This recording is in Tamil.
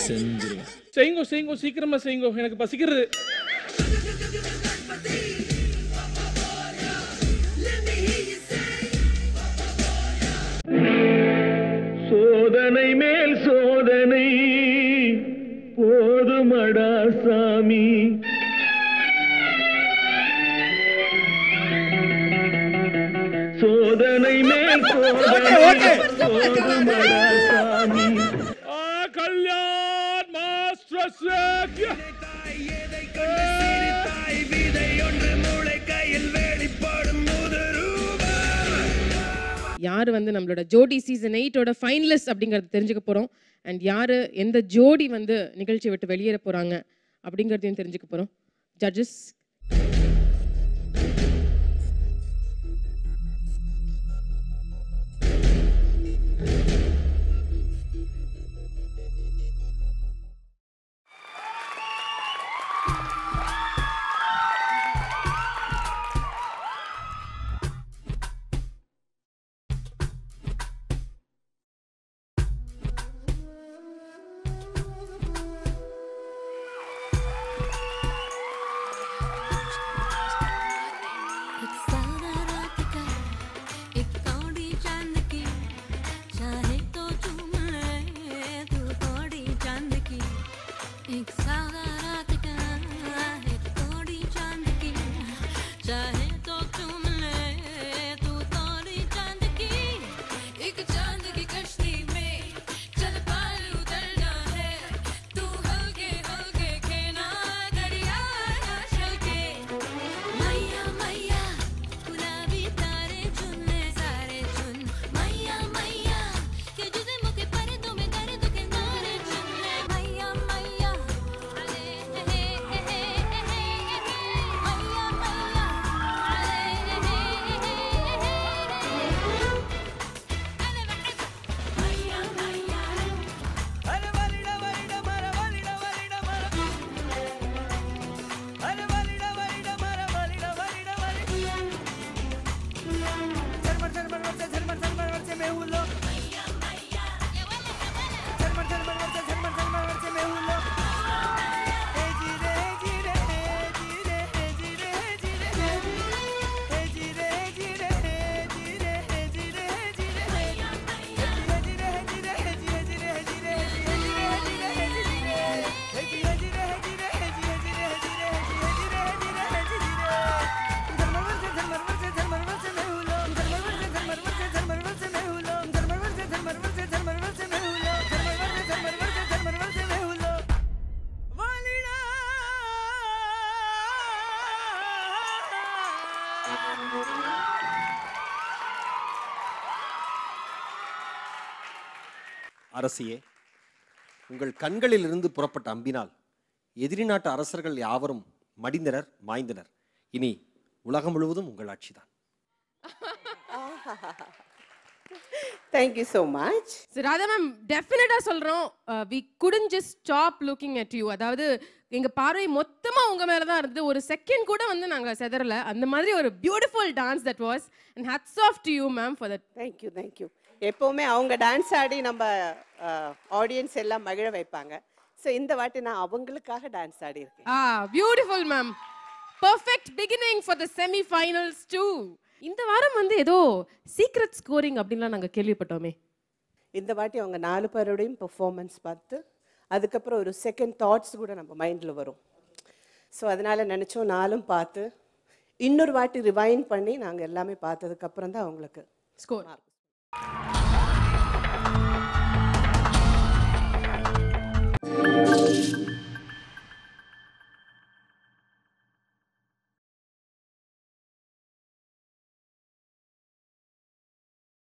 செஞ்சிருவேன். செய்யுங்க செய்யுங்க, சீக்கிரமா செய்யுங்க, எனக்கு பசிக்கிறது. சோதனை மேல் சோதனை போதுமடா சாமி. சோதனை மேல் சோதனை போதுமடா சாமி. கல்யாண் மாஸ்டர் யார் வந்து நம்மளோட ஜோடி சீசன் 8ஓட ஃபைனலிஸ்ட் அப்படிங்கிறது தெரிஞ்சுக்க போகிறோம். அண்ட் யார் எந்த ஜோடி வந்து நிகழ்ச்சியை விட்டு வெளியேற போகிறாங்க அப்படிங்கிறதையும் தெரிஞ்சுக்க போகிறோம். ஜட்ஜஸ், அரசியே, உங்கள் கண்களில் இருந்து புறப்பட்ட அம்பினால் எதிரி நாட்டு அரசர்கள் யாவரும் மடிந்தனர், மாய்ந்தனர். இனி உலகம் முழுவதும் உங்கள் ஆட்சிதான். Thank you so much. So Radha ma'am, definitely சொல்றோம், we couldn't just stop looking at you. அதாவது எங்க பார்வை மொத்தமா உங்க மேல தான் இருந்தது. ஒரு செகண்ட் கூட வந்து நாங்க செதறல. அந்த மாதிரி ஒரு beautiful dance that was, and hats off to you ma'am for that. Thank you. எப்பவுமே அவங்க டான்ஸ் ஆடி நம்ம ஆடியன்ஸ் எல்லாம் மகிழ வைப்பாங்க. ஸோ இந்த வாட்டி நான் அவங்களுக்காக டான்ஸ் ஆடி இருக்கேன். Beautiful ma'am. Perfect beginning for the semi finals too. இந்த வாரம் வந்து ஏதோ சீக்ரெட் ஸ்கோரிங் அப்படின்லாம் நாங்கள் கேள்விப்பட்டோமே. இந்த வாட்டி அவங்க 4 பேரோடையும் பெர்ஃபார்மன்ஸ் பார்த்து அதுக்கப்புறம் ஒரு செகண்ட் தாட்ஸ் கூட நம்ம மைண்டில் வரும். ஸோ அதனால் நினச்சோம் 4ம் பார்த்து இன்னொரு வாட்டி ரிவைண்ட் பண்ணி நாங்கள் எல்லாமே பார்த்ததுக்கப்புறம் தான் அவங்களுக்கு ஸ்கோர்